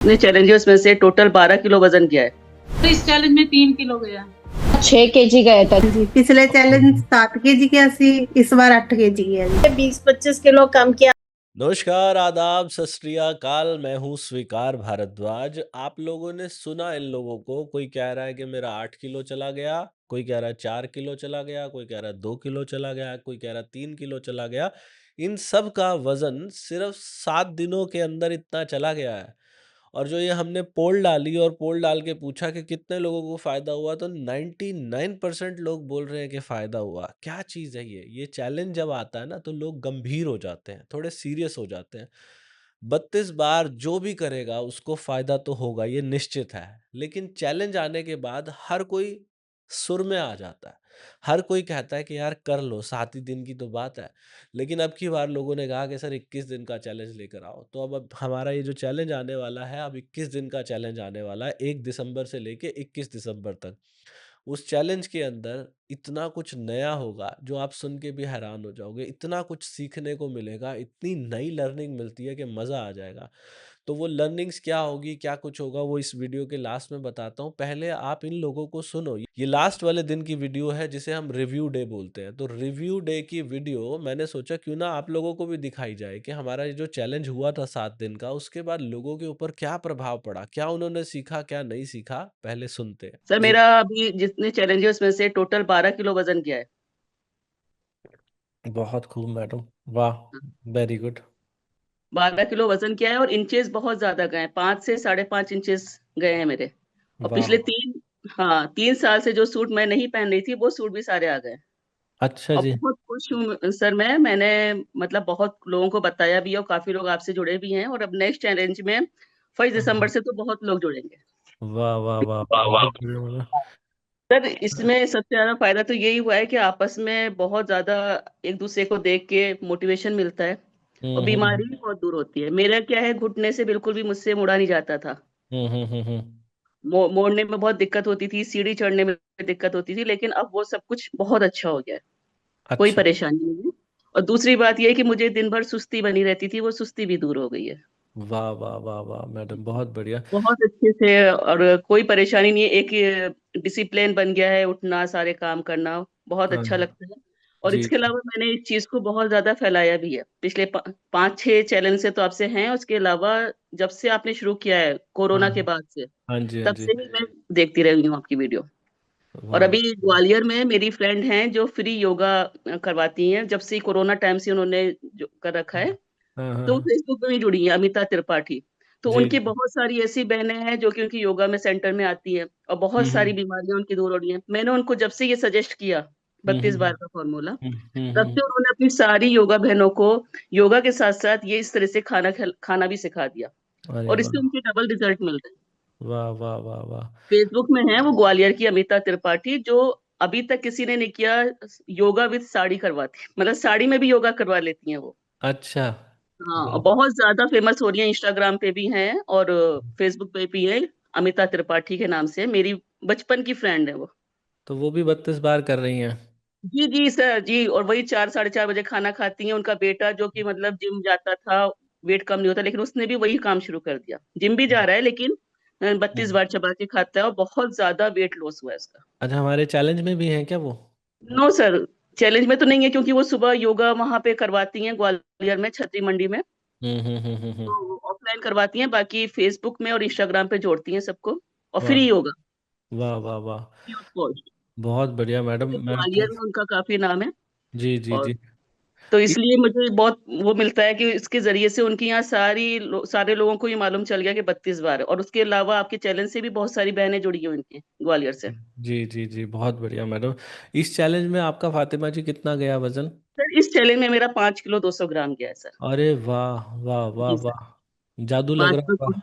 इतने चैलेंजेस में से टोटल 12 किलो वजन किया है। तो इस चैलेंज में 3 किलो गया। 6 kg गए था जी पिछले चैलेंज 7 kg किया सी, इस बार 8 kg किया जी। 20-25 किलो कम किया। नमस्कार, आदाब, सत श्री अकाल। मैं हूँ स्वीकार भारद्वाज। आप लोगों ने सुना इन लोगों को, कोई कह रहा है कि मेरा 8 किलो चला गया, कोई कह रहा है 4 किलो चला गया, कोई कह रहा है 2 किलो चला गया, कोई कह रहा है 3 किलो चला गया। इन सब का वजन सिर्फ 7 दिनों के अंदर इतना चला गया है। और जो ये हमने पोल डाली और पोल डाल के पूछा कि कितने लोगों को फायदा हुआ, तो 99% लोग बोल रहे हैं कि फायदा हुआ। क्या चीज़ है ये चैलेंज जब आता है ना, तो लोग गंभीर हो जाते हैं, थोड़े सीरियस हो जाते हैं। 32 बार जो भी करेगा उसको फायदा तो होगा, ये निश्चित है। लेकिन चैलेंज आने के बाद हर कोई सुर में आ जाता है। हर कोई कहता है कि यार कर लो, 7 ही दिन की तो बात है। लेकिन अब की बार लोगों ने कहा कि सर 21 दिन का चैलेंज लेकर आओ। तो अब हमारा ये जो चैलेंज आने वाला है, अब 21 दिन का चैलेंज आने वाला है, 1 दिसंबर से लेके 21 दिसंबर तक। उस चैलेंज के अंदर इतना कुछ नया होगा जो आप सुन के भी हैरान हो जाओगे। इतना कुछ सीखने को मिलेगा, इतनी नई लर्निंग मिलती है कि मज़ा आ जाएगा। तो वो लर्निंग्स क्या होगी, क्या कुछ होगा, वो इस वीडियो के लास्ट में बताता हूँ। पहले आप इन लोगों को सुनो। ये लास्ट वाले दिन की वीडियो है जिसे हम रिव्यू डे बोलते हैं। तो रिव्यू डे की वीडियो मैंने सोचा क्यों ना आप लोगों को भी दिखाई जाए कि हमारा ये जो चैलेंज हुआ था 7 दिन का, उसके बाद लोगों के ऊपर क्या प्रभाव पड़ा, क्या उन्होंने सीखा, क्या नहीं सीखा। पहले सुनते हैं सर जी। मेरा अभी जितने चैलेंजेस में से टोटल 12 किलो वजन किया है। बहुत खूब मैडम, वाह, वेरी गुड। 12 किलो वजन किया है और इंचेस बहुत ज्यादा गए हैं, 5 से 5.5 इंचेस गए हैं मेरे। और वाह, पिछले 3 साल से जो सूट मैं नहीं पहन रही थी वो सूट भी सारे आ गए। अच्छा और जी। बहुत खुश हूँ सर मैंने मतलब बहुत लोगों को बताया भी है और काफी लोग आपसे जुड़े भी हैं, और अब नेक्स्ट चैलेंज में 1 दिसंबर से तो बहुत लोग जुड़ेंगे। वाह वाह वाह, वाह वाह। बहुत बढ़िया मैडम। सर इसमें सबसे ज्यादा फायदा तो यही हुआ है कि आपस में बहुत ज्यादा एक दूसरे को देख के मोटिवेशन मिलता है और हम्म बीमारी भी बहुत दूर होती है। मेरा क्या है, घुटने से बिल्कुल भी मुझसे मुड़ा नहीं जाता था। हम्म। मोड़ने में बहुत दिक्कत होती थी, सीढ़ी चढ़ने में दिक्कत होती थी, लेकिन अब वो सब कुछ बहुत अच्छा हो गया है। कोई अच्छा। परेशानी नहीं है। और दूसरी बात ये है कि मुझे दिन भर सुस्ती बनी रहती थी, वो सुस्ती भी दूर हो गई है। वाह वाह वाह वाह मैडम, बहुत बढ़िया। बहुत अच्छे से, और कोई परेशानी नहीं है। एक डिसिप्लिन बन गया है, उठना, सारे काम करना बहुत हाँ अच्छा लगता है। और जी इसके जी। अलावा मैंने इस चीज को बहुत ज्यादा फैलाया भी है। पिछले 5-6 चैलेंज से तो आपसे हैं, उसके अलावा जब से आपने शुरू किया है हाँ कोरोना के बाद से, हाँ जी, हाँ तब जी। से ही मैं देखती रही हूँ आपकी वीडियो। और वाह। अभी ग्वालियर में मेरी फ्रेंड हैं जो फ्री योगा करवाती हैं, जब से कोरोना टाइम से उन्होंने जो कर रखा है। हाँ हाँ तो हाँ। फेसबुक पे भी जुड़ी हैं, अमिता त्रिपाठी। तो जी उनकी जी। बहुत सारी ऐसी बहनें हैं जो कि उनकी योगा में सेंटर में आती हैं, और बहुत सारी हम्म बीमारियां उनकी दूर हो रही हैं। मैंने उनको जब से ये सजेस्ट किया, हम्म 32 बार हम्म का फॉर्मूला, तब हम्म। से उन्होंने अपनी सारी योगा बहनों को योगा के साथ साथ ये इस तरह से खाना भी सिखा दिया। अरे और इससे वाह उनके डबल रिजल्ट मिल रहे हैं। वाह वाह वाह वाह। फेसबुक में है वो ग्वालियर की अमिता त्रिपाठी, जो अभी तक किसी ने नहीं किया। योगा विद साड़ी करवाती है, मतलब साड़ी में भी योगा करवा लेती हैं वो। अच्छा। हाँ, और वाह। बहुत ज्यादा फेमस हो रही है, इंस्टाग्राम पे भी हैं और फेसबुक पे भी है। अमिता त्रिपाठी के नाम से, मेरी बचपन की फ्रेंड है वो। तो वो भी 32 बार कर रही हैं? जी जी सर जी। और वही 4-4:30 बजे खाना खाती हैं। उनका बेटा जो कि मतलब जिम जाता था, वेट कम नहीं होता, लेकिन उसने भी वही काम शुरू कर दिया। जिम भी जा रहा है, लेकिन 32 हम्म। बार चबा के खाता है, और बहुत ज्यादा वेट लॉस हुआ है उसका। अच्छा, हमारे चैलेंज में भी हैं क्या वो? नो सर, चैलेंज में तो नहीं है, क्योंकि वो सुबह योगा वहां पे करवाती हैं ग्वालियर में, छतरी मंडी में। हम्म। तो ऑफलाइन करवाती हैं, बाकी फेसबुक में और इंस्टाग्राम पे जोड़ती हैं सबको। और वाह फ्री योगा, वाह वाह वाह। Free of cost. बहुत बढ़िया मैडम, पूरे मैं ग्वालियर में उनका काफी नाम है। जी जी और जी। तो इ- इसलिए मुझे बहुत वो मिलता है कि इसके जरिए से उनकी यहाँ सारे लोगों को ये मालूम चल गया कि 32 बार है। और उसके अलावा आपके चैलेंज से भी बहुत सारी बहनें जुड़ी हैं उनकी, ग्वालियर से। जी जी जी, बहुत बढ़िया मैडम। इस चैलेंज में आपका फातिमा जी कितना गया वजन? सर इस चैलेंज में मेरा 5 किलो 200 ग्राम गया है सर। अरे वाह वाह वाह जी सर। वाह, जादू लग पाँच रहा किलो होगा।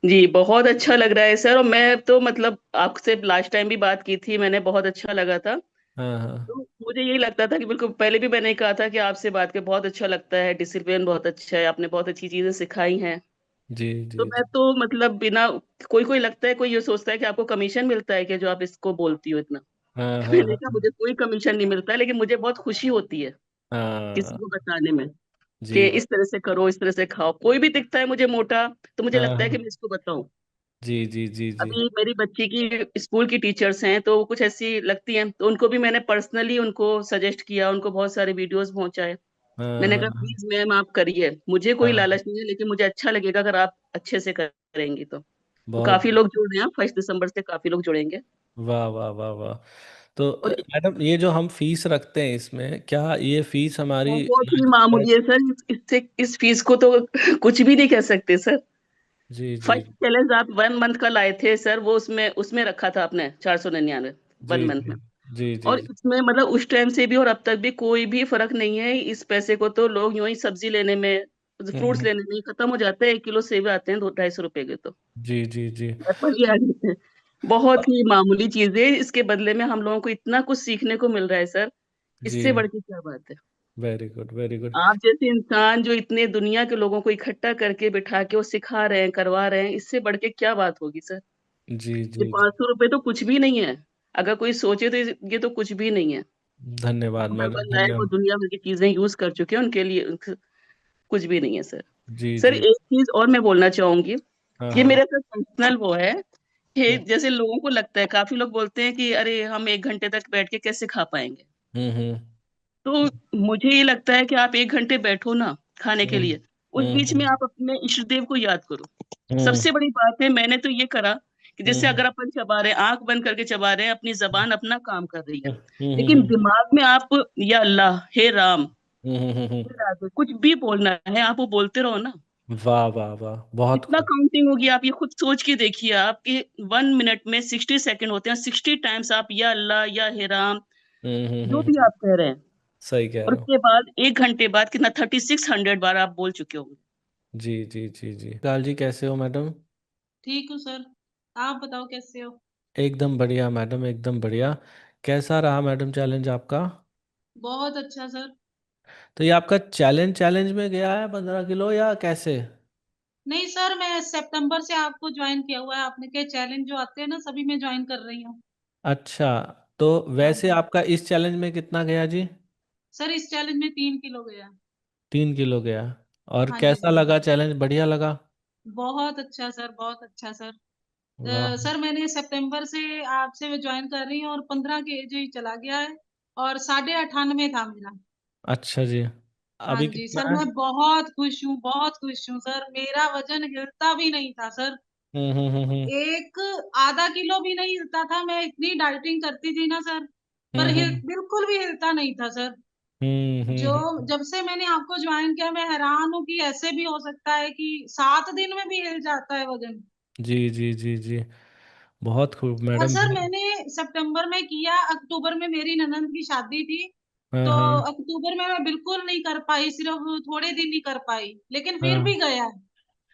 जी, बहुत अच्छा लग रहा है सर। और मैं तो मतलब आपसे लास्ट टाइम भी बात की थी मैंने, बहुत अच्छा लगा था। हाँ हाँ। तो मुझे यही लगता था कि बिल्कुल, पहले भी मैंने कहा था कि आपसे बात के बहुत अच्छा लगता है, डिसिप्लिन बहुत अच्छा है, आपने बहुत अच्छी चीजें सिखाई हैं। जी तो जी मैं जी। तो मतलब बिना, कोई कोई लगता है, कोई ये सोचता है कि आपको कमीशन मिलता है कि जो आप इसको बोलती हो इतना। हाँ मैंने हाँ कहा मुझे कोई कमीशन नहीं मिलता है, लेकिन मुझे बहुत खुशी होती है किसी हाँ। को बताने में। जी। कि इस तरह से करो, इस तरह से खाओ। कोई भी दिखता है मुझे मोटा, तो मुझे हाँ, लगता है कि हाँ। मैं इसको बताऊं। जी, जी, जी, जी। अभी मेरी बच्ची की स्कूल की टीचर्स हैं, तो वो कुछ ऐसी लगती हैं, तो उनको भी मैंने पर्सनली उनको सजेस्ट किया, उनको बहुत सारे वीडियोस पहुंचाए। हाँ, मैंने हाँ, कहा हाँ। प्लीज मैम आप करिए, मुझे कोई हाँ, लालच नहीं है, लेकिन मुझे अच्छा लगेगा अगर आप अच्छे से करेंगी तो बहुत काफी लोग जुड़ रहे हैं, 1 दिसंबर से काफी लोग जुड़ेंगे। वाह, वाह, वाह, वाह! तो और मैडम ये जो हम फीस रखते हैं इसमें, क्या ये फीस हमारी बहुत ही लाइफ़स्टाइल। मामूली है सर, इससे इस फीस को तो कुछ भी नहीं कह सकते सर। जी, जी, फर्स्ट चैलेंज आप 1 मंथ का लाए थे सर, वो उसमें उसमें रखा था आपने 499 जी, 1 मंथ जी, में। जी, जी, और जी। इसमें मतलब उस टाइम से भी और अब तक भी कोई भी फर्क नहीं है। इस पैसे को तो लोग यूं ही सब्जी लेने में, हुँ, फ्रूट्स हुँ। लेने में ही खत्म हो जाते हैं। 1 किलो सेब आते हैं 200-250 रुपए के, तो जी, जी, जी। एप्पल ही आ जाते हैं। बहुत ही मामूली चीज है, इसके बदले में हम लोगों को इतना कुछ सीखने को मिल रहा है सर। जी, इससे बढ़ के क्या बात है। Very good, very good. आप जैसे इंसान जो इतने दुनिया के लोगों को इकट्ठा करके बिठा के वो सिखा रहे हैं, करवा रहे हैं, इससे बढ़ के क्या बात होगी सर। जी, ये जी, जी। 500 रुपए तो कुछ भी नहीं है। अगर कोई सोचे तो ये तो कुछ भी नहीं है। धन्यवाद जो मैडम, डबल लाए वो धन्यवाद। दुनिया भर की चीजें यूज कर चुके हैं, उनके लिए कुछ भी नहीं है सर। जी, सर जी। एक चीज और मैं बोलना चाहूंगी, हाँ, ये हाँ। मेरे साथ पर्सनल वो है कि हुँ, जैसे लोगों को लगता है, काफी लोग बोलते हैं कि अरे हम 1 घंटे तक बैठ के कैसे खा पाएंगे। हुँ, हुँ। तो मुझे ये लगता है कि आप 1 घंटे बैठो ना खाने के हुँ, लिए, उस हुँ, बीच में हुँ। आप अपने इष्ट देव को याद करो। हुँ, सबसे बड़ी बात है, मैंने तो ये करा कि हुँ, जैसे अगर अपन चबा रहे हैं, आंख बंद करके चबा रहे हैं, अपनी जबान अपना काम कर रही है, हुँ, हुँ, हुँ, लेकिन हुँ। दिमाग में आप या अल्लाह, हे राम, हुँ, हुँ, हुँ, हुँ। हे राधे, कुछ भी बोलना है, आप वो बोलते रहो ना। वाह, वाह, वाह! बहुत कितना खूब। काउंटिंग होगी, आप ये खुद सोच के देखिए। आपके 1 मिनट में 60 सेकंड होते हैं, 60 टाइम्स आप या अल्लाह या हे राम, हुँ, हुँ, जो हुँ, भी हुँ। आप कह रहे हैं, सही कह और रहे हो। उसके बाद 1 घंटे बाद कितना 3600 बार आप बोल चुके होंगे। जी, जी, जी, जी। लाल जी कैसे हो मैडम? ठीक हूँ सर। आप बताओ कैसे हो? एकदम बढ़िया मैडम, एकदम बढ़िया। कैसा रहा मैडम चैलेंज आपका? बहुत अच्छा सर। तो ये आपका चैलेंज चैलेंज में गया है 15 किलो या कैसे? नहीं सर, मैं सितंबर से आपको ज्वाइन किया हुआ है। आपने के चैलेंज जो आते हैं ना, सभी में ज्वाइन कर रही हूँ। अच्छा, तो हाँ वैसे जी। आपका इस चैलेंज में कितना गया जी? सर इस चैलेंज में 3 किलो गया। 3 किलो गया। और हाँ जी कैसा सर। लगा चैलेंज, बढ़िया लगा? बहुत अच्छा सर, बहुत अच्छा सर। वाह! सर मैंने सितंबर से आपसे ज्वाइन कर रही हूँ और 15 kg चला गया है और 98.5 था मेरा। अच्छा जी। हाँ अभी जी कितना सर, है? मैं बहुत खुश हूँ सर। मेरा वजन हिलता भी नहीं था सर। हुँ, हुँ, हुँ, हुँ। एक आधा किलो भी नहीं हिलता था। मैं इतनी डाइटिंग करती थी ना सर, पर हुँ, हुँ। बिल्कुल भी हिलता नहीं था सर। हुँ, हुँ, जो हुँ। जब से मैंने आपको ज्वाइन किया, मैं हैरान हूँ कि ऐसे भी हो सकता है कि 7 दिन में भी हिल जाता है वजन। जी, जी, जी, जी। बहुत खूब और मैडम। सर मैंने सितंबर में किया, अक्टूबर में मेरी ननंद की शादी थी, हाँ, तो हाँ। अक्टूबर में मैं बिल्कुल नहीं कर पाई, सिर्फ थोड़े दिन ही कर पाई, लेकिन फिर हाँ। भी गया।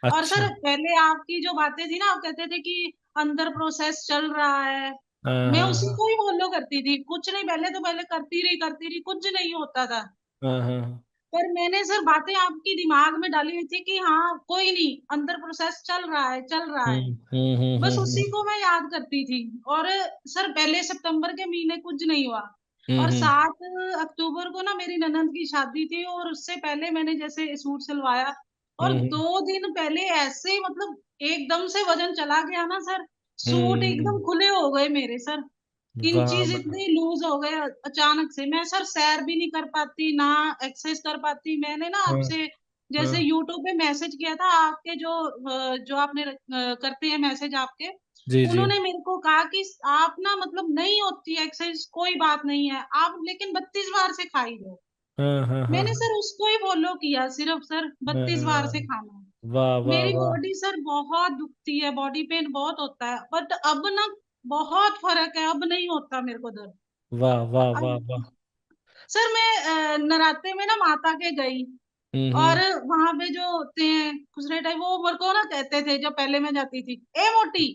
और अच्छा। सर पहले आपकी जो बातें थी ना, आप कहते थे कि अंदर प्रोसेस चल रहा है, हाँ, मैं हाँ, उसी हाँ। को ही फॉलो करती थी। कुछ नहीं, पहले तो पहले करती रही, कुछ नहीं होता था। हाँ, हाँ। पर मैंने सर बातें आपकी दिमाग में डाली हुई थी कि हाँ, कोई नहीं, अंदर प्रोसेस चल रहा है, चल रहा हुँ, है। हुँ, हुँ, बस हुँ, उसी हुँ। को मैं याद करती थी। और सर पहले सितंबर के महीने कुछ नहीं हुआ हुँ, और हुँ। 7 अक्टूबर को ना मेरी ननंद की शादी थी और उससे पहले मैंने जैसे सूट सिलवाया और हुँ, हुँ। 2 दिन पहले ऐसे मतलब एकदम से वजन चला गया ना सर, सूट एकदम हुँ। खुले हो गए मेरे सर। वाह इंचीज़ मैडम! इतने लूज़ हो गए अचानक से। मैं सर सैर भी नहीं कर पाती, ना एक्सरसाइज़ कर पाती। मैंने ना हाँ, आपसे जैसे हाँ। यूट्यूब पे मैसेज किया था, आपके जो आपने करते हैं मैसेज आपके, जी, जी। उन्होंने मेरे को कहा कि आप ना मतलब नहीं होती है एक्सरसाइज़, कोई बात नहीं है, आप लेकिन 32 बार से खा ही लो। हाँ, हाँ, हाँ, मैंने हाँ। सर उसको ही फ़ॉलो किया सिर्फ़ सर, 32 बार हाँ। से खाना। वाह, वाह, मेरी वाह! बॉडी सर बहुत दुखती है, बॉडी पेन बहुत होता है, बट अब ना बहुत फ़र्क है, अब नहीं होता मेरे को दर्द। वाह, वाह, वाह, अब वाह! सर मैं नवरात्रे में ना माता के गई हुँ, और हुँ। वहाँ पे जो होते हैं खुसरे टाइप, वो मेरे को ना कहते थे जब पहले मैं जाती थी, "ए मोटी,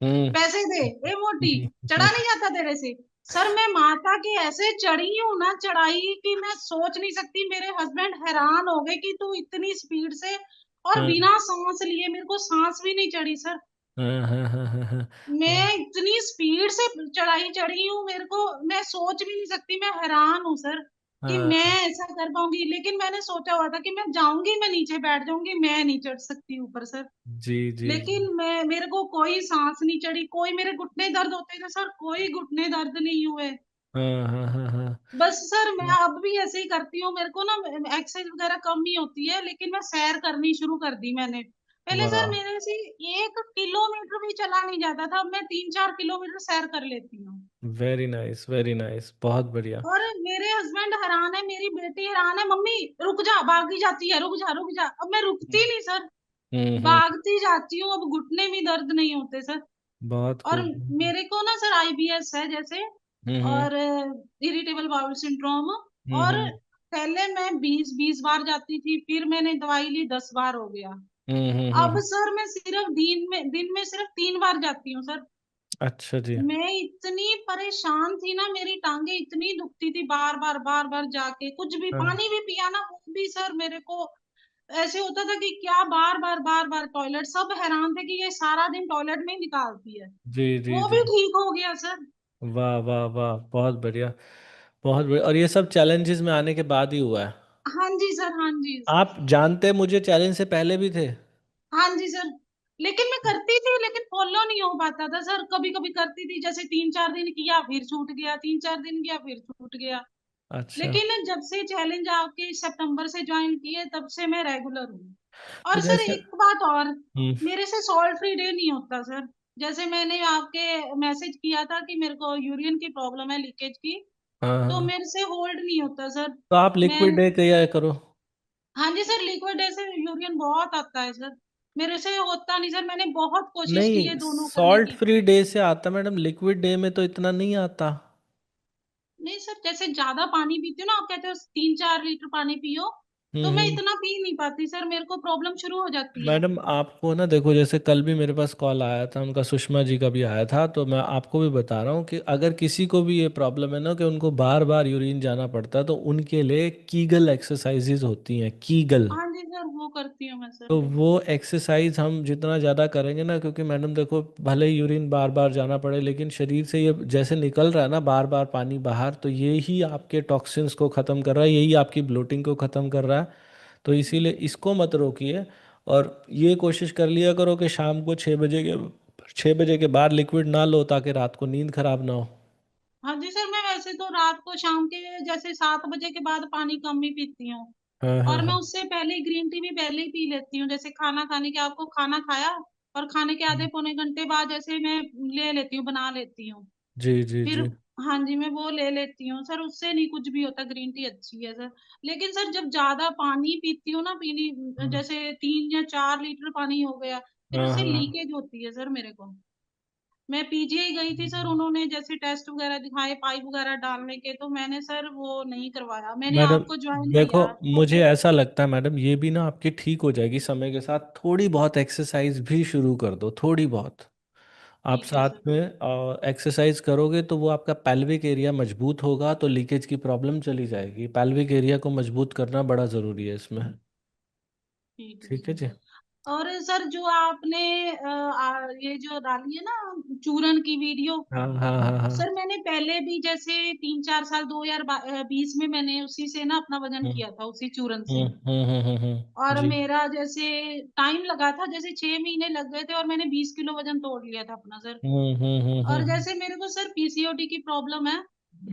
हुँ। पैसे दे, ए मोटी, चढ़ा नहीं जाता तेरे से।" सर मैं माता की ऐसे चढ़ी हूँ ना चढ़ाई कि मैं सोच नहीं सकती। मेरे हस्बैंड हैरान हो गए कि तू इतनी स्पीड से, और हाँ। बिना साँस लिए मेरे को साँस भी नहीं चढ़ी सर। हाँ, हाँ, हाँ, हाँ, हाँ। वाह! मैं इतनी स्पीड से चढ़ाई चढ़ी हूँ, मेरे को मैं सोच भी नहीं सकती, मैं हैरान हूँ सर। कि हाँ मैं ऐसा कर पाऊंगी, लेकिन मैंने सोचा हुआ था कि मैं जाऊंगी, मैं नीचे बैठ जाऊंगी, मैं नहीं चढ़ सकती ऊपर सर। जी जी जी। लेकिन मैं मेरे को कोई सांस नहीं चढ़ी, कोई मेरे घुटने दर्द होते थे सर, कोई घुटने दर्द नहीं हुए। हाँ हाँ हाँ हाँ। बस सर मैं अब भी ऐसे ही करती हूँ, मेरे को ना एक्सरसाइज वगैरह कम ही होती है, लेकिन मैं सैर करनी शुरू कर दी मैंने। पहले सर वाह, मेरे से 1 किलोमीटर भी चला नहीं जाता था, अब मैं 3-4 किलोमीटर सैर कर लेती हूँ। वेरी नाइस, बहुत बढ़िया। और मेरे हस्बैंड हैरान है, मेरी बेटी हैरान है, मम्मी रुक जा, भागी जाती है, रुक जा रुक जा। अब मैं रुकती नहीं सर, हम्म। भागती जाती हूँ, अब घुटने में दर्द नहीं होते सर। बहुत और खूब। मेरे को ना सर आईबीएस है जैसे, हम्म और इरिटेबल बाउल सिंड्रोम। और हम्म पहले मैं 20-20 बार जाती थी, फिर मैंने दवाई ली, 10 बार हो गया। अब हम्म। सर मैं सिर्फ दिन में सिर्फ 3 बार जाती हूँ सर। अच्छा जी। मैं इतनी परेशान थी ना, मेरी टांगे इतनी दुखती थी, बार बार जाके कुछ भी हाँ पानी भी पिया ना, वो भी सर मेरे को ऐसे होता था कि क्या बार बार टॉयलेट। सब हैरान थे कि ये सारा दिन टॉयलेट में ही निकालती है। जी जी वो जी। भी ठीक हो गया सर। वाह वाह वाह, बहुत बढ़िया, बहुत बढ़िया। और ये सब चैलेंजेस में आने के बाद ही हुआ है? हाँ जी सर, हाँ जी। आप जानते मुझे चैलेंज से पहले भी थे? हाँ जी सर, लेकिन मैं करती थी, लेकिन फॉलो नहीं हो पाता था सर। कभी कभी करती थी, जैसे 3-4 दिन किया फिर छूट गया, 3-4 दिन किया फिर छूट गया। अच्छा। लेकिन जब से चैलेंज आपके सितंबर से ज्वाइन किए, तब से मैं रेगुलर हूँ। तो और सर जैसे एक बात और, हम्म। मेरे से सॉल्ट फ्री डे नहीं होता सर। जैसे मैंने आपके मैसेज किया था कि मेरे को यूरिन की प्रॉब्लम है, लीकेज की, हाँ तो हाँ। मेरे से होल्ड नहीं होता सर। तो आप मैं लिक्विड डे किया करो। हाँ जी सर, लिक्विड डे से यूरिन बहुत आता है सर, मेरे से होता नहीं सर। मैंने बहुत कोशिश की है नहीं, दोनों करने सॉल्ट की। फ्री डे से आता मैडम, लिक्विड डे में तो इतना नहीं आता। नहीं सर, जैसे ज्यादा पानी पीती हूँ ना, आप कहते हो 3-4 लीटर पानी पियो, तो मैं हम्म। इतना पी नहीं पाती सर, मेरे को प्रॉब्लम शुरू हो जाती है। मैडम आपको ना देखो, जैसे कल भी मेरे पास कॉल आया था, उनका सुषमा जी का भी आया था, तो मैं आपको भी बता रहा हूँ कि अगर किसी को भी ये प्रॉब्लम है ना कि उनको बार बार यूरिन जाना पड़ता है, तो उनके लिए कीगल एक्सरसाइजेज होती हैं, कीगल। हाँ जी सर, वो करती हूँ मैं सर। तो वो एक्सरसाइज हम जितना ज़्यादा करेंगे ना, क्योंकि मैडम देखो, भले ही यूरिन बार बार जाना पड़े, लेकिन शरीर से ये जैसे निकल रहा है ना बार बार पानी बाहर, तो ये ही आपके टॉक्सिन्स को ख़त्म कर रहा है, यही आपकी ब्लोटिंग को ख़त्म कर रहा है। तो इसीलिए इसको मत रोकिए। और ये कोशिश कर लिया करो कि शाम को 6 बजे के बाद लिक्विड ना लो, ताकि रात को नींद खराब ना हो। हाँ जी सर, मैं वैसे तो रात को शाम के जैसे 7 बजे के बाद पानी कम ही पीती हूँ। हाँ हाँ और मैं हाँ। उससे पहले ग्रीन टी भी पहले ही पी लेती हूँ, जैसे खाना खाने के, आपको खाना खाया और खाने के आधे पौने घंटे बाद जैसे मैं ले लेती हूँ, बना लेती हूँ जी जी फिर। जी। हाँ जी, मैं वो ले लेती हूँ सर, उससे नहीं कुछ भी होता, ग्रीन टी अच्छी है सर। लेकिन सर जब ज्यादा पानी पीती हूँ ना, पीनी हम्म, जैसे 3 या 4 लीटर पानी हो गया, फिर हाँ उससे हाँ। लीकेज होती है सर मेरे को। मैं पीजीआई गई थी सर, उन्होंने जैसे टेस्ट वगैरह दिखाए पाइप वगैरह डालने के, तो मैंने सर वो नहीं करवाया, मैंने मैडम आपको ज्वाइन देखो, किया तो मुझे ऐसा लगता है मैडम, ये भी ना आपकी ठीक हो जाएगी समय के साथ। थोड़ी बहुत एक्सरसाइज भी शुरू कर दो, थोड़ी बहुत। आप ठीक है साथ सर। में एक्सरसाइज करोगे तो वो आपका पेल्विक एरिया मजबूत होगा, तो लीकेज की प्रॉब्लम चली जाएगी। पेल्विक एरिया को मजबूत करना बड़ा ज़रूरी है इसमें। ठीक है ठीक है सर। जी। और सर जो आपने ये जो डाली है ना चूरन की वीडियो, हाँ हाँ हाँ सर हाँ। मैंने पहले भी जैसे 3-4 साल 2020 में मैंने उसी से ना अपना वजन हम्म किया था, उसी चूरन से। और जी। मेरा जैसे टाइम लगा था, जैसे 6 महीने लग गए थे, और मैंने 20 किलो वजन तोड़ लिया था अपना सर। और हम्म। जैसे मेरे को सर पीसीओडी की प्रॉब्लम है,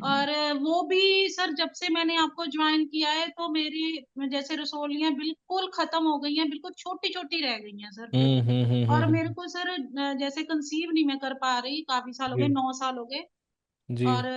और वो भी सर जब से मैंने आपको ज्वाइन किया है, तो मेरी जैसे रसोलियां बिल्कुल खत्म हो गई हैं, बिल्कुल छोटी छोटी रह गई हैं सर। और मेरे को सर जैसे कंसीव नहीं मैं कर पा रही, काफी साल हो गए, जी 9 साल हो गए। जी। और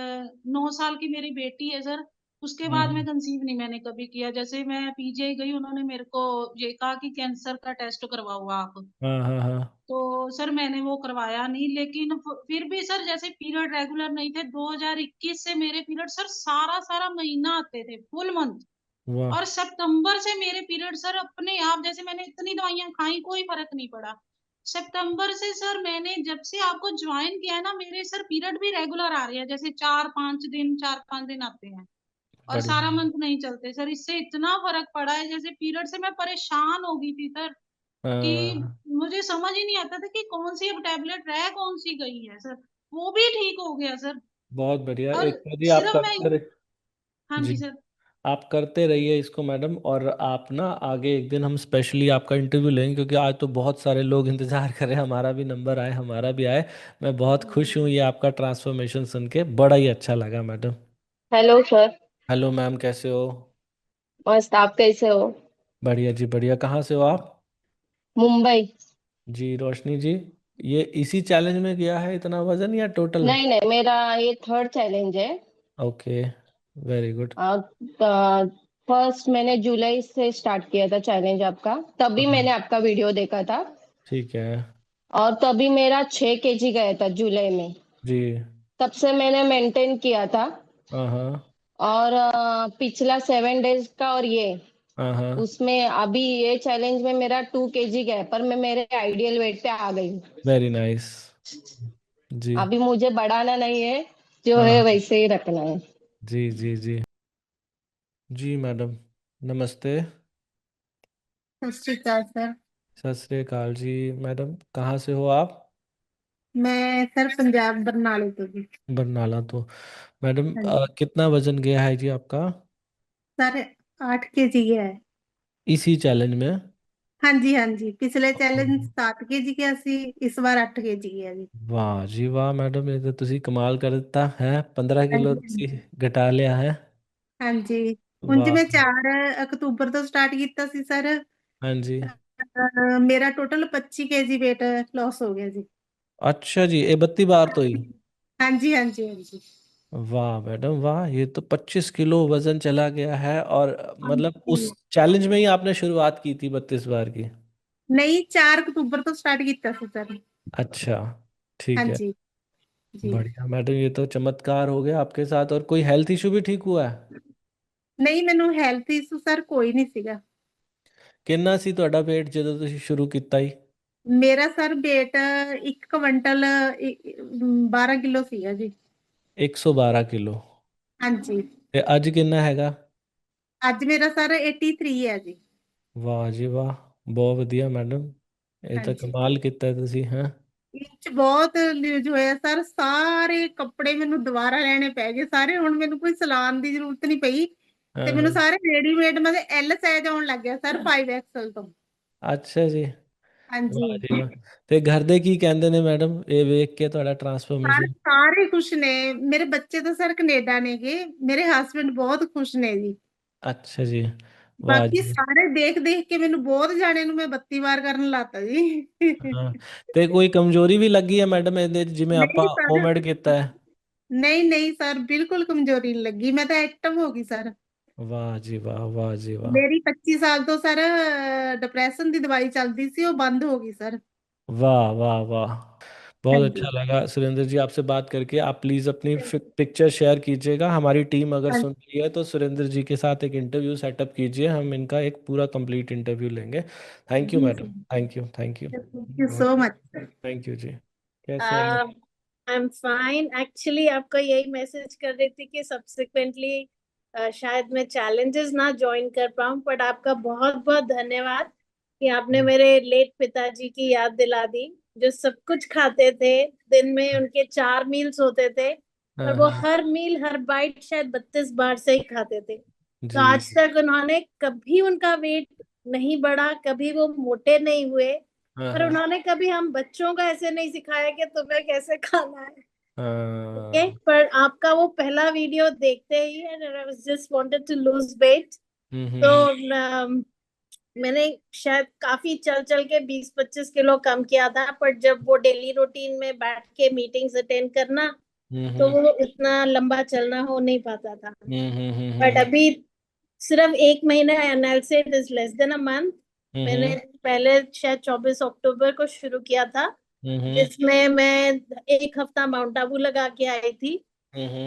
9 साल की मेरी बेटी है सर, उसके बाद हम्म। मैं कंसीव नहीं मैंने कभी किया। जैसे मैं पीजीआई गई, उन्होंने मेरे को ये कहा कि कैंसर का टेस्ट करवाओ आप, हाँ हाँ हाँ। तो सर मैंने वो करवाया नहीं। लेकिन फिर भी सर जैसे पीरियड रेगुलर नहीं थे, 2021 से मेरे पीरियड सर सारा सारा महीना आते थे, फुल मंथ। वाह। और सितंबर से मेरे पीरियड सर अपने आप, जैसे मैंने इतनी दवाइयां खाई, कोई फर्क नहीं पड़ा। सितंबर से सर मैंने जब से आपको ज्वाइन किया है ना, मेरे सर पीरियड भी रेगुलर आ रहे हैं, जैसे 4-5 दिन 4-5 दिन आते हैं। और सारा बढ़िया। मंथ नहीं चलते सर, इससे इतना फर्क पड़ा है। जैसे पीरियड से मैं परेशान हो गई थी सर, कि हाँ, मुझे समझ ही नहीं आता था कि कौन सी अब टैबलेट रह कौन सी गई है सर। वो भी ठीक हो गया सर। बहुत बढ़िया। और एक बार आप सिर्फ मैं, करते रहे। हाँ जी। जी सर। आप करते रहिए इसको मैडम, और आप ना आगे एक दिन हम स्पेशली आपका इंटरव्यू लेंगे, क्योंकि आज तो बहुत सारे लोग इंतज़ार कर रहे हैं, हमारा भी नंबर आए, हमारा भी आए। मैं बहुत खुश हूँ ये आपका ट्रांसफॉर्मेशन सुन के, बड़ा ही अच्छा लगा madam. Hello sir. Hello ma'am, कैसे हो? मस्त, आप कैसे हो? बढ़िया जी बढ़िया। कहाँ से हो आप? मुंबई। जी रोशनी जी, ये इसी चैलेंज में गया है इतना वजन या टोटल? नहीं नहीं, मेरा ये थर्ड चैलेंज है। Okay, very good. फर्स्ट मैंने जुलाई से स्टार्ट किया था चैलेंज आपका, तभी मैंने आपका वीडियो देखा था। ठीक है और तभी मेरा 6 केजी गया था जुलाई में। जी। तब से मैंने मेंटेन किया था। हाँ हाँ और पिछला 7 डेज का और ये हाँ हाँ। उसमें अभी ये चैलेंज में मेरा 2 केजी गया, पर मैं मेरे आइडियल वेट पे आ गई हूँ। वेरी नाइस जी। अभी मुझे बढ़ाना नहीं है, जो है हाँ वैसे ही रखना है। जी जी जी। जी मैडम, नमस्ते। सत श्री अकाल सर। सत श्री अकाल जी। मैडम कहाँ से हो आप? मैं सर पंजाब बरनाले तो जी। बरनाला तो। मैडम हाँ जी कितना वजन गया है जी आपका सर, 8 केजी गया है। इसी चैलेंज में? हाँ जी हाँ जी, पिछले चैलेंज 7 केजी गया सी, इस बार 8 केजी गया जी। वाह जी वाह मैडम, ये तो ਤੁਸੀਂ ਕਮਾਲ ਕਰ ਦਿੱਤਾ ਹੈ, 15 हाँ ਕਿਲੋ जी ਤੁਸੀਂ घटा लिया है। हाँ जी। ਉਂਝ वाह। ਮੈਂ 4 ਅਕਤੂਬਰ ਤੋਂ ਸਟਾਰਟ ਕੀਤਾ ਸੀ ਸਰ। हाँ जी। ਮੇਰਾ टोटल 25 केजी वेट लॉस हो गया जी। अच्छा जी, ये 32 बार तो ही। हाँ जी हाँ जी हाँ जी। वाह मैडम वाह, ये तो 25 किलो वजन चला गया है। और हाँ मतलब उस जी। चैलेंज में ही आपने शुरुआत की थी 32 बार की? नहीं, 4 अक्तूबर ਤੋਂ ਸਟਾਰਟ ਕੀਤਾ ਸੀ ਸਰ। अच्छा, हाँ ठीक है। जी जी। बढ़िया मैडम, ये तो चमत्कार हो गया आपके साथ। और कोई हेल्थ इशू भी ठीक हुआ है? ਨਹੀਂ, ਮੈਨੂੰ ਹੈਲਥ ਇਸ਼ੂ ਸਰ ਕੋਈ ਨਹੀਂ ਸੀਗਾ। ਕਿੰਨਾ ਸੀ ਤੁਹਾਡਾ weight ਜਦੋਂ ਤੁਸੀਂ ਸ਼ੁਰੂ ਕੀਤਾ ਹੀ? ਮੇਰਾ ਸਰ weight 1 ਕੁਇੰਟਲ 12 ਕਿਲੋ ਸੀਗਾ ਜੀ। 112 ਕਿਲੋ। ਹਾਂਜੀ। ਤੇ ਅੱਜ ਕਿੰਨਾ ਹੈਗਾ? ਅੱਜ ਮੇਰਾ ਸਰ 83 ਹੈ ਜੀ। ਵਾਹ ਜੀ ਵਾਹ, ਬਹੁਤ ਵਧੀਆ ਮੈਡਮ, ਇਹ ਤਾਂ ਹਾਂਜੀ। ਕਮਾਲ ਕੀਤਾ ਤੁਸੀਂ। ਹਾਂ ਇਹ ਚ ਬਹੁਤ ਲੂਜ਼ ਹੋਇਆ ਸਰ, ਸਾਰੇ ਕੱਪੜੇ ਮੈਨੂੰ ਦੁਬਾਰਾ ਲੈਣੇ ਪੈ ਗਏ ਸਾਰੇ, ਹੁਣ ਮੈਨੂੰ ਕੋਈ ਸਲਾਨ ਦੀ ਜ਼ਰੂਰਤ ਨਹੀਂ ਪਈ। ਤੇ ਹਾਂ ਮੈਨੂੰ ਹਾਂ। ਸਾਰੇ ਰੈਡੀਮੇਡ ਮਤਲਬ ਐਲ ਸਾਈਜ਼ ਆਉਣ ਲੱਗ ਗਿਆ ਸਰ, 5 XL ਤੋਂ। ਅੱਛਾ ਜੀ। ਹਾਂਜੀ। ਵਾਹ ਜੀ ਵਾਹ। ਤੇ ਘਰ ਦੇ ਕੀ ਕਹਿੰਦੇ ਨੇ ਮੈਡਮ ਇਹ ਵੇਖ ਕੇ ਤੁਹਾਡਾ ਸਾਰੇ ਟਰਾਂਸਫੋਰਮੇਸ਼ਨ? ਸਾਰੇ ਖੁਸ਼ ਨੇ। ਮੇਰੇ ਬੱਚੇ ਤਾਂ ਸਰ ਕੈਨੇਡਾ ਨੇਗੇ, ਮੇਰੇ ਹਸਬੰਡ ਬਹੁਤ ਖੁਸ਼ ਨੇ ਜੀ। ਅੱਛਾ ਜੀ। ਵਾਹ ਬਾਕੀ ਜੀ। ਸਾਰੇ ਦੇਖ ਦੇਖ ਕੇ ਮੈਨੂੰ ਬਹੁਤ ਜਾਣੇ ਨੂੰ ਮੈਂ 32 ਵਾਰ ਕਰਨ ਲਾਤਾ ਜੀ। ਹਾਂ, ਤੇ ਕੋਈ ਕਮਜ਼ੋਰੀ ਵੀ ਲੱਗੀ ਹੈ ਮੈਡਮ ਇਹਦੇ 'ਚ, ਜਿਵੇਂ ਆਪਾਂ ਨਹੀਂ ਸਰ, ਹੋਮਮੇਡ ਕੀਤਾ ਹੈ? ਨਹੀਂ ਨਹੀਂ ਸਰ, ਬਿਲਕੁਲ ਕਮਜ਼ੋਰੀ ਨਹੀਂ ਲੱਗੀ, ਮੈਂ ਤਾਂ ਐਕਟਿਵ ਹੋ ਗਈ ਸਰ। ਵਾਹ ਜੀ ਵਾਹ, ਵਾਹ ਜੀ ਵਾਹ। ਮੇਰੀ 25 ਸਾਲ ਤੋਂ ਸਰ डिप्रेशन ਦੀ ਦਵਾਈ ਚੱਲਦੀ ਸੀ, ਉਹ ਬੰਦ ਹੋ ਗਈ ਸਰ। वाह वाह वाह, बहुत ਹਾਂਜੀ अच्छा लगा सुरेंद्र जी आपसे बात करके। आप प्लीज़ अपनी पिक्चर शेयर कीजिएगा, हमारी टीम अगर सुन रही है तो सुरेंद्र जी के साथ एक इंटरव्यू सेटअप कीजिए, हम इनका एक पूरा कंप्लीट इंटरव्यू लेंगे। थैंक यू जी madam, thank you thank you. Thank you so much sir. Thank you जी। कैसे हैं? I am fine. एक्चुअली आपको यही मैसेज कर रही थी कि सब्सिक्वेंटली शायद मैं चैलेंजेस ना ज्वाइन कर पाऊँ, बट आपका बहुत बहुत धन्यवाद कि आपने मेरे लेट पिताजी की याद दिला दी, जो सब कुछ खाते थे। दिन में उनके 4 मील्स होते थे, हाँ और वो हाँ हर मील हर बाइट शायद 32 बार से ही खाते थे। तो जी। आज तक उन्होंने कभी उनका वेट नहीं बढ़ा, कभी वो मोटे नहीं हुए। हाँ पर हाँ उन्होंने कभी हम बच्चों को ऐसे नहीं सिखाया कि तुम्हें कैसे खाना है। ओके, हाँ। पर आपका वो पहला वीडियो देखते ही I just wanted to lose weight. तो हम्म। मैंने शायद काफी चल चल के 20-25 किलो कम किया था, पर जब वो डेली रूटीन में बैठ के मीटिंग्स अटेंड करना, तो हम्म वो इतना लंबा चलना हो नहीं पाता था। बट हम्म अभी सिर्फ 1 महीना, एंड आई से it is less than a month. मैंने पहले शायद 24 अक्टूबर को शुरू किया था, जिसमें मैं 1 हफ्ता माउंट आबू लगा के आई थी।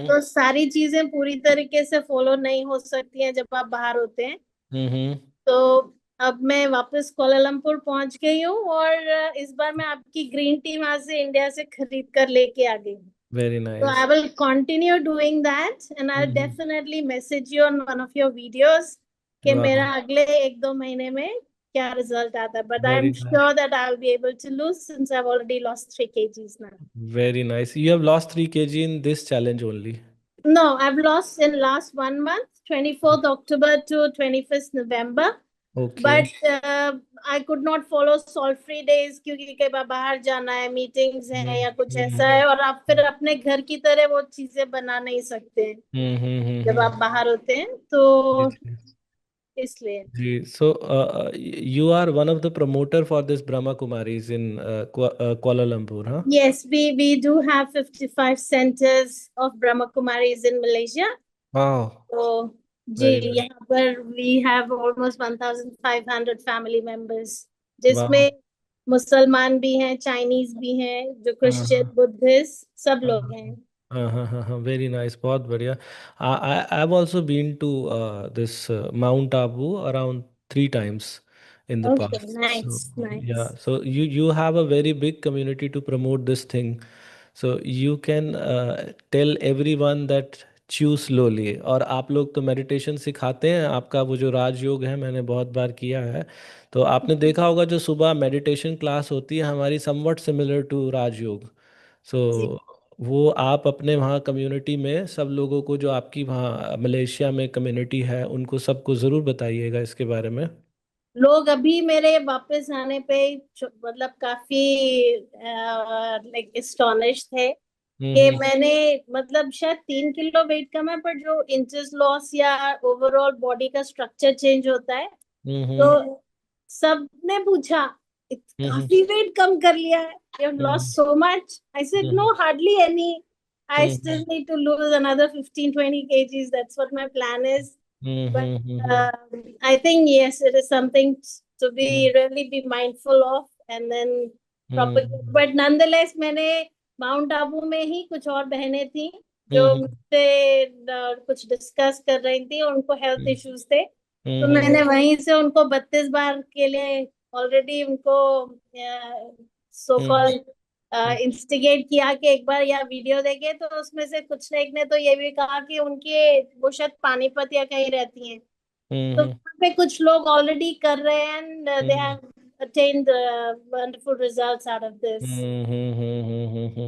तो सारी चीजें पूरी तरीके से फॉलो नहीं हो सकती हैं जब आप बाहर होते हैं। तो अब मैं वापस कोलालमपुर पहुंच गई हूँ, और इस बार मैं आपकी ग्रीन टी वहां से इंडिया से खरीद कर लेके आ गई हूँ। Very So nice. I will continue doing that, and I'll definitely message you on one of your videos कि वाह, मेरा अगले 1-2 महीने में क्या रिजल्ट आता है। But very I'm nice, sure that I'll be able to lose, since I've already lost 3 kgs now. Very nice. You have lost 3 kg in this challenge only? No, I've lost in last 1 month 24th October to 21st November. Okay But I could not follow salt free days क्योंकि कई बार बाहर जाना है, meetings हैं या कुछ ऐसा है, और आप फिर अपने घर की तरह वो चीजें बना नहीं सकते हैं जब आप बाहर होते हैं, तो इसलिए। जी so you are one of the promoter for this Brahma Kumaris in Kuala Lumpur, हाँ? Yes, we do have 55 centers of Brahma Kumaris in Malaysia. वाह, तो जी, वेरी नाइस, यहाँ पर we have almost 1,500 family members, वाह, जिसमें मुसलमान भी हैं, चाइनीज भी हैं, जो हाँ क्रिश्चियन, बुद्धिस्ट, सब हाँ लोग हैं। हाँ हाँ हाँ हाँ, वेरी नाइस, बहुत बढ़िया। I have also been to this mount Abu around 3 times in the Okay, past. So nice, yeah, nice. so you have a very big community to promote this thing. So you can tell everyone that chew slowly। और आप लोग तो meditation सिखाते हैं, आपका वो जो राजयोग है मैंने बहुत बार किया है, तो आपने देखा होगा जो सुबह मेडिटेशन क्लास होती है हमारी समवट सिमिलर टू राजयोग। सो जी, वो आप अपने वहाँ कम्युनिटी में सब लोगों को, जो आपकी वहाँ मलेशिया में कम्युनिटी है, उनको सबको ज़रूर बताइएगा इसके बारे में। लोग अभी मेरे वापस आने पे मतलब काफी लाइक एस्टोनिश थे कि हम्म मैंने मतलब शायद 3 किलो वेट कम है, पर जो इंचेस लॉस या ओवरऑल बॉडी का स्ट्रक्चर चेंज होता है, हम्म तो हम्म सबने पूछा हम्म काफी वेट कम कर लिया है, you have hmm lost so much. I said no, hardly any, I hmm still need to lose another 15-20 kgs, that's what my plan is. But hmm I think yes, it is something to be really be mindful of and then propagate. Hmm But nonetheless, मैंने mount Abu में ही कुछ और बहनें थी जो हम्म मुझसे कुछ discuss कर रही थी, उनको हेल्थ इश्यूज थे, तो हम्म मैंने वहीं से उनको 32 बार के लिए ऑलरेडी उनको सो कॉल्ड इंस्टिगेट किया कि एक बार या वीडियो देखे, तो उसमें से कुछ एक ने तो ये भी कहा कि उनके वो शायद पानीपत या कहीं रहती हैं, तो हम्म वहाँ पे कुछ लोग ऑलरेडी कर रहे हैं and they have attend wonderful results out of this.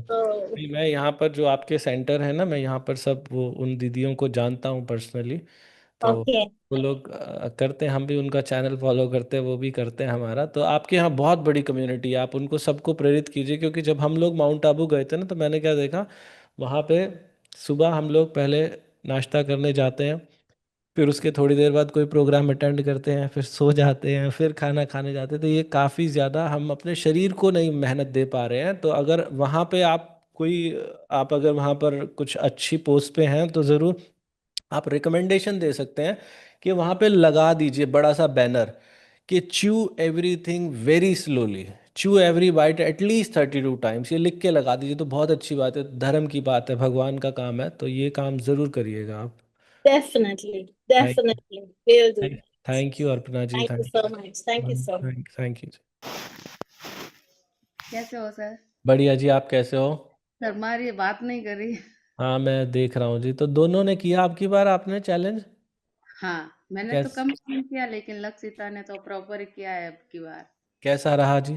तो नहीं, मैं यहाँ पर जो आपके सेंटर है ना, मैं यहाँ पर सब वो उन दीदियों को जानता हूँ पर्सनली, तो ओके, वो लोग करते हैं, हम भी उनका चैनल फॉलो करते हैं, वो भी करते हैं हमारा। तो आपके यहाँ बहुत बड़ी कम्युनिटी है, आप उनको सबको प्रेरित कीजिए, क्योंकि जब हम लोग माउंट आबू गए थे ना, तो मैंने क्या देखा वहाँ पे, सुबह हम लोग पहले नाश्ता करने जाते हैं, फिर उसके थोड़ी देर बाद कोई प्रोग्राम अटेंड करते हैं, फिर सो जाते हैं, फिर खाना खाने जाते हैं, तो ये काफ़ी ज़्यादा हम अपने शरीर को नहीं मेहनत दे पा रहे हैं। तो अगर वहाँ पे आप अगर वहाँ पर कुछ अच्छी पोस्ट पे हैं, तो ज़रूर आप रिकमेंडेशन दे सकते हैं कि वहाँ पे लगा दीजिए बड़ा सा बैनर कि chew everything very slowly, chew every bite at least 32 times, ये लिख के लगा दीजिए, तो बहुत अच्छी बात है, धर्म की बात है, भगवान का काम है, तो ये काम ज़रूर करिएगा आप। Definitely, thank definitely will do that. Thank you Arpana ji, thank you thank so much, thank you so much. Thank you. कैसे हो सर? बढ़िया जी, आप कैसे हो? सर हमारी बात नहीं कर रही। हाँ, मैं देख रहा हूँ जी, तो दोनों ने किया आपकी बार, आपने चैलेंज हाँ, मैंने तो कैस कम टाइम किया, लेकिन लक्षिता ने तो प्रॉपर किया है अब की बार। कैसा रहा जी?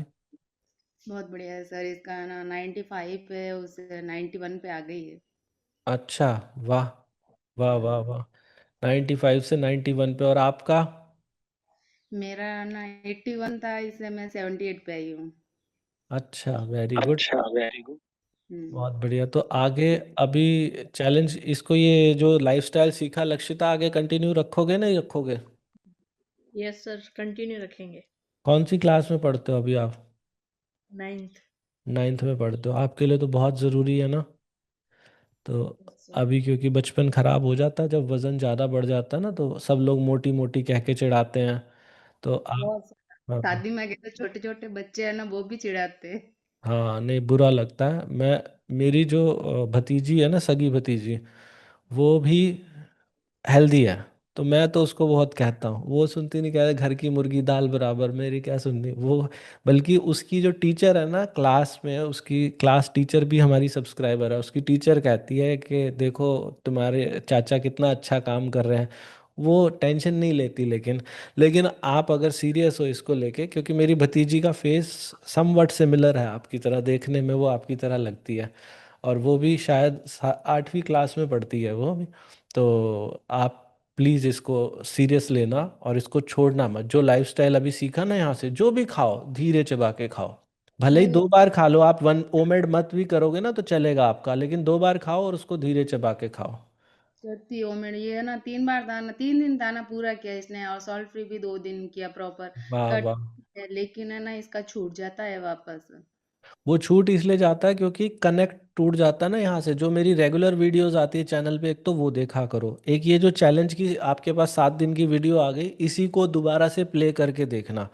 बहुत बढ़िया है सर, इसका ना 95 पे उसे 91 पे आ गई है। अच्छा, वाह वाह वाह वाह, 95 से 91 पे, और आपका? मेरा ना 81 था, इससे मैं 78 पे आई हूँ। अच्छा, वेरी गुड, हम्म। बहुत बढ़िया। तो आगे अभी चैलेंज, इसको ये जो लाइफस्टाइल सीखा लक्षिता, आगे कंटिन्यू रखोगे नहीं रखोगे? यस सर, कंटिन्यू रखेंगे। कौन सी क्लास में पढ़ते हो अभी आप? 9th। 9th में पढ़ते हो, आपके लिए तो बहुत ज़रूरी है ना। तो अभी क्योंकि बचपन खराब हो जाता है, जब वज़न ज़्यादा बढ़ जाता है ना, तो सब लोग मोटी मोटी कह के चिढ़ाते हैं, तो आप, बहुत हाँ शादी में गए तो छोटे छोटे बच्चे हैं ना, वो भी चिढ़ाते हैं। हाँ, नहीं बुरा लगता है। मेरी जो भतीजी है ना, सगी भतीजी, वो भी हेल्दी है, तो मैं तो उसको बहुत कहता हूँ, वो सुनती नहीं, कह रहे घर की मुर्गी दाल बराबर, मेरी क्या सुननी वो। बल्कि उसकी जो टीचर है ना क्लास में, उसकी क्लास टीचर भी हमारी सब्सक्राइबर है, उसकी टीचर कहती है कि देखो तुम्हारे चाचा कितना अच्छा काम कर रहे हैं। वो टेंशन नहीं लेती, लेकिन आप अगर सीरियस हो इसको लेके, क्योंकि मेरी भतीजी का फेस समवट सिमिलर है आपकी तरह, देखने में वो आपकी तरह लगती है, और वो भी शायद 8वीं क्लास में पढ़ती है वो भी। तो आप प्लीज़ इसको सीरियस लेना और इसको छोड़ना मत। जो लाइफ़स्टाइल अभी सीखा ना यहाँ से, जो भी खाओ धीरे चबा के खाओ। भले ही नहीं 2 बार खा लो आप, वन ओमेड मत भी करोगे ना तो चलेगा आपका, लेकिन 2 बार खाओ और उसको धीरे चबा के खाओ। करती हो मैंने, ये है ना 3 बार दाना, 3 दिन दाना पूरा किया इसने, और सॉल्ट फ्री भी 2 दिन किया प्रॉपर वाह कट, वाह। लेकिन है ना इसका छूट जाता है वापस। वो छूट इसलिए जाता है क्योंकि कनेक्ट टूट जाता है ना यहाँ से। जो मेरी रेगुलर वीडियोस आती है चैनल पे, एक तो वो देखा करो, एक ये जो चैलेंज की आपके पास 7 दिन की वीडियो आ गई, इसी को दोबारा से प्ले करके देखना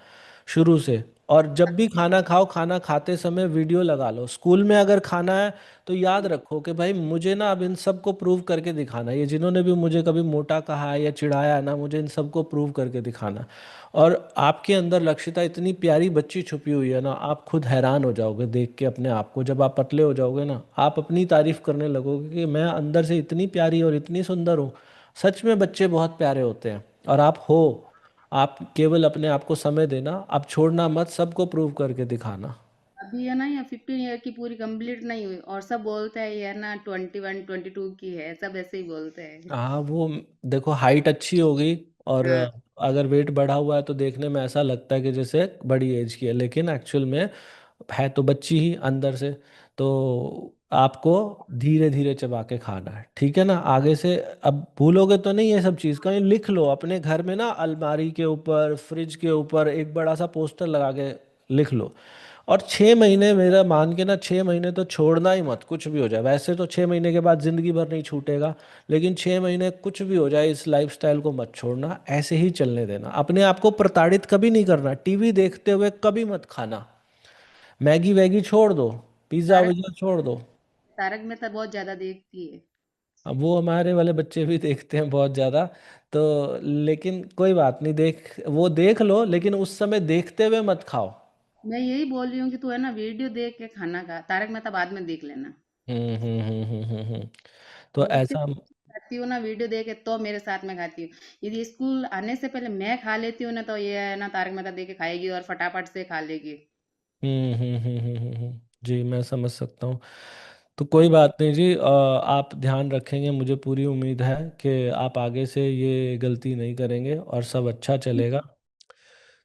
शुरू से। और जब भी खाना खाओ, खाना खाते समय वीडियो लगा लो। स्कूल में अगर खाना है तो याद रखो कि भाई मुझे ना अब इन सबको प्रूव करके दिखाना है। ये जिन्होंने भी मुझे कभी मोटा कहा है या चिढ़ाया है ना, मुझे इन सबको प्रूव करके दिखाना। और आपके अंदर लक्षिता इतनी प्यारी बच्ची छुपी हुई है ना, आप खुद हैरान हो जाओगे देख के अपने आप को। जब आप पतले हो जाओगे ना, आप अपनी तारीफ करने लगोगे कि मैं अंदर से इतनी प्यारी और इतनी सुंदर हूँ। सच में बच्चे बहुत प्यारे होते हैं और आप हो। आप केवल अपने आप को समय देना, आप छोड़ना मत, सबको प्रूव करके दिखाना। अभी है ना ये 15 ईयर की पूरी कंप्लीट नहीं हुई, और सब बोलते हैं ये है ना 21 22 की है, सब ऐसे ही बोलते हैं। हाँ वो, देखो हाइट अच्छी होगी और हाँ। अगर वेट बढ़ा हुआ है तो देखने में ऐसा लगता है कि जैसे बड़ी एज की है, लेकिन एक्चुअल में है तो बच्ची ही अंदर से। तो आपको धीरे धीरे चबा के खाना है, ठीक है ना? आगे से अब भूलोगे तो नहीं ये सब चीज़, कहीं लिख लो अपने घर में ना, अलमारी के ऊपर, फ्रिज के ऊपर एक बड़ा सा पोस्टर लगा के लिख लो। और 6 महीने, मेरा मान के ना, 6 महीने तो छोड़ना ही मत, कुछ भी हो जाए। वैसे तो 6 महीने के बाद जिंदगी भर नहीं छूटेगा, लेकिन 6 महीने कुछ भी हो जाए इस लाइफस्टाइल को मत छोड़ना, ऐसे ही चलने देना। अपने आप को प्रताड़ित कभी नहीं करना। टीवी देखते हुए कभी मत खाना। मैगी वैगी छोड़ दो, पिज्ज़ा तारक विज़्ज़ा छोड़ दो। तारक मेहता बहुत ज्यादा देखती है। अब वो हमारे वाले बच्चे भी देखते हैं बहुत ज़्यादा। तो लेकिन कोई बात नहीं, देख वो देख लो, लेकिन उस समय देखते हुए मत खाओ। मैं यही बोल रही हूँ कि तू है ना वीडियो देख के खाना खा, तारक मेहता बाद में देख लेना। तो क्योंकि ऐसा। सिर्फ खाती हूँ ना वीडियो देख के, तो मेरे साथ में खाती हूँ। यदि स्कूल आने से पहले मैं खा लेती हूँ ना, तो ये है ना तारक मेहता देख के खाएगी और फटाफट से खा लेगी। जी मैं समझ सकता हूँ। तो कोई बात नहीं जी, आप ध्यान रखेंगे, मुझे पूरी उम्मीद है कि आप आगे से ये गलती नहीं करेंगे और सब अच्छा चलेगा।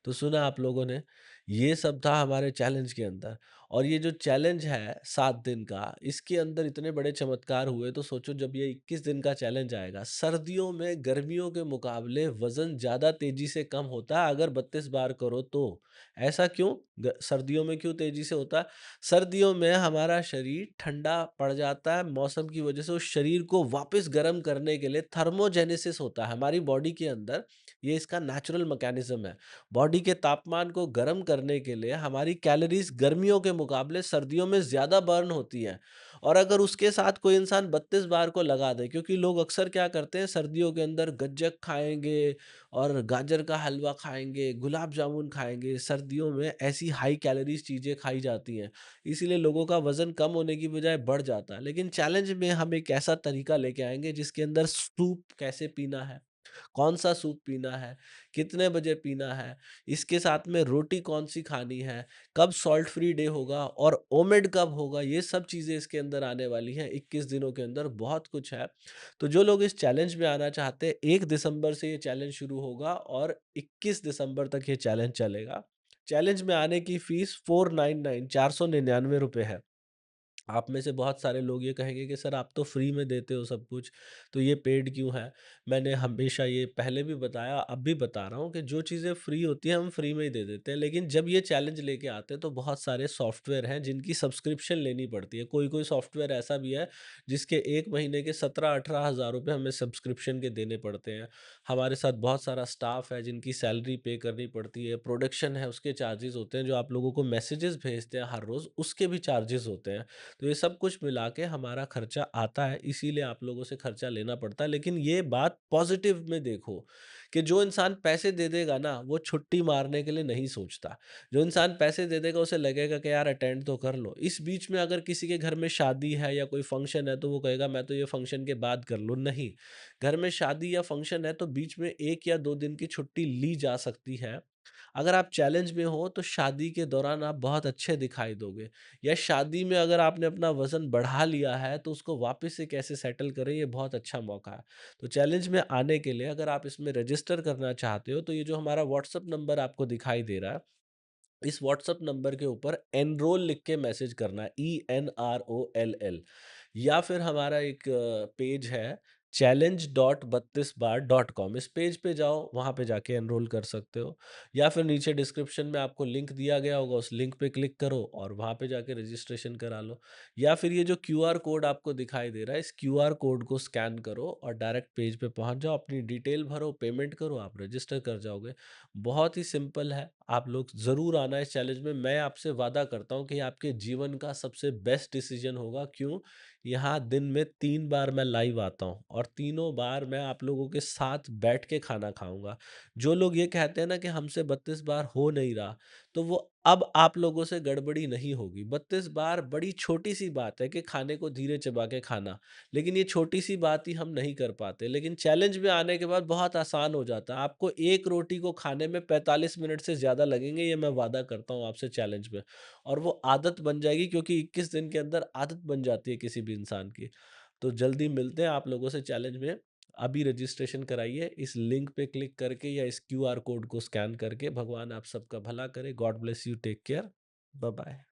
तो सुना आप लोगों ने, ये सब था हमारे चैलेंज के अंदर। और ये जो चैलेंज है 7 दिन का, इसके अंदर इतने बड़े चमत्कार हुए। तो सोचो जब ये 21 दिन का चैलेंज आएगा, सर्दियों में गर्मियों के मुकाबले वजन ज़्यादा तेजी से कम होता है अगर 32 बार करो तो। ऐसा क्यों? सर्दियों में क्यों तेजी से होता है? सर्दियों में हमारा शरीर ठंडा पड़ जाता है मौसम की वजह से। उस शरीर को वापस गर्म करने के लिए थर्मोजेनेसिस होता है हमारी बॉडी के अंदर। ये इसका नेचुरल मैकेनिज्म है। बॉडी के तापमान को गर्म करने के लिए हमारी कैलोरीज गर्मियों के मुकाबले सर्दियों में ज़्यादा बर्न होती हैं। और अगर उसके साथ कोई इंसान 32 बार को लगा दे, क्योंकि लोग अक्सर क्या करते हैं सर्दियों के अंदर, गज्जक खाएंगे और गाजर का हलवा खाएंगे, गुलाब जामुन खाएंगे। सर्दियों में ऐसी हाई कैलोरीज चीज़ें खाई जाती हैं, इसीलिए लोगों का वजन कम होने की बजाय बढ़ जाता है। लेकिन चैलेंज में हम एक ऐसा तरीका लेके आएंगे जिसके अंदर सूप कैसे पीना है, कौन सा सूप पीना है, कितने बजे पीना है, इसके साथ में रोटी कौन सी खानी है, कब सॉल्ट फ्री डे होगा और ओमेड कब होगा, ये सब चीज़ें इसके अंदर आने वाली हैं 21 दिनों के अंदर। बहुत कुछ है। तो जो लोग इस चैलेंज में आना चाहते हैं, 1 दिसंबर से ये चैलेंज शुरू होगा और 21 दिसंबर तक ये चैलेंज चलेगा। चैलेंज में आने की फीस 499 ₹499 है। आप में से बहुत सारे लोग ये कहेंगे कि सर आप तो फ्री में देते हो सब कुछ, तो ये पेड क्यों है? मैंने हमेशा ये पहले भी बताया, अब भी बता रहा हूँ कि जो चीज़ें फ्री होती हैं हम फ्री में ही दे देते हैं। लेकिन जब ये चैलेंज लेके आते हैं तो बहुत सारे सॉफ्टवेयर हैं जिनकी सब्सक्रिप्शन लेनी पड़ती है। कोई-कोई सॉफ्टवेयर ऐसा भी है जिसके 1 महीने के 17-18 हज़ार रुपए हमें सब्सक्रिप्शन के देने पड़ते हैं। हमारे साथ बहुत सारा स्टाफ है जिनकी सैलरी पे करनी पड़ती है, प्रोडक्शन है उसके चार्जेज़ होते हैं, जो आप लोगों को मैसेजेस भेजते हैं हर रोज़ उसके भी चार्जेज़ होते हैं। तो ये सब कुछ मिला के हमारा खर्चा आता है, इसीलिए आप लोगों से खर्चा लेना पड़ता है। लेकिन ये बात पॉजिटिव में देखो कि जो इंसान पैसे दे देगा ना, वो छुट्टी मारने के लिए नहीं सोचता। जो इंसान पैसे दे देगा उसे लगेगा कि यार अटेंड तो कर लो। इस बीच में अगर किसी के घर में शादी है या कोई फंक्शन है तो वो कहेगा मैं तो ये फंक्शन के बाद कर लूँ। नहीं, घर में शादी या फंक्शन है तो बीच में 1 या 2 दिन की छुट्टी ली जा सकती है। अगर आप चैलेंज में हो तो शादी के दौरान आप बहुत अच्छे दिखाई दोगे, या शादी में अगर आपने अपना वज़न बढ़ा लिया है तो उसको वापस से कैसे सेटल करें, ये बहुत अच्छा मौका है। तो चैलेंज में आने के लिए अगर आप इसमें रजिस्टर करना चाहते हो तो ये जो हमारा व्हाट्सएप नंबर आपको दिखाई दे रहा है, इस व्हाट्सएप नंबर के ऊपर एनरोल लिख के मैसेज करना है, ENROLL। या फिर हमारा एक पेज है challenge.32bar.com, इस पेज पे जाओ, वहाँ पे जाके एनरोल कर सकते हो। या फिर नीचे डिस्क्रिप्शन में आपको लिंक दिया गया होगा, उस लिंक पे क्लिक करो और वहाँ पे जाके रजिस्ट्रेशन करा लो। या फिर ये जो क्यूआर कोड आपको दिखाई दे रहा है, इस क्यूआर कोड को स्कैन करो और डायरेक्ट पेज पे पहुँच जाओ, अपनी डिटेल भरो, पेमेंट करो, आप रजिस्टर कर जाओगे। बहुत ही सिंपल है, आप लोग ज़रूर आना इस चैलेंज में। मैं आपसे वादा करता हूँ कि आपके जीवन का सबसे बेस्ट डिसीजन होगा। क्यों? यहाँ दिन में 3 बार मैं लाइव आता हूँ और तीनों बार मैं आप लोगों के साथ बैठ के खाना खाऊँगा। जो लोग ये कहते हैं ना कि हमसे 32 बार हो नहीं रहा, तो वो अब आप लोगों से गड़बड़ी नहीं होगी। 32 बार बड़ी छोटी-सी बात है कि खाने को धीरे चबा के खाना, लेकिन ये छोटी-सी बात ही हम नहीं कर पाते। लेकिन चैलेंज में आने के बाद बहुत आसान हो जाता है। आपको 1 रोटी को खाने में 45 मिनट से ज़्यादा लगेंगे, ये मैं वादा करता हूँ आपसे चैलेंज में। और वो आदत बन जाएगी, क्योंकि 21 दिन के अंदर आदत बन जाती है किसी भी इंसान की। तो जल्दी मिलते हैं आप लोगों से चैलेंज में। अभी रजिस्ट्रेशन कराइए इस लिंक पे क्लिक करके या इस क्यूआर कोड को स्कैन करके। भगवान आप सबका भला करे। God bless you. Take care. Bye bye.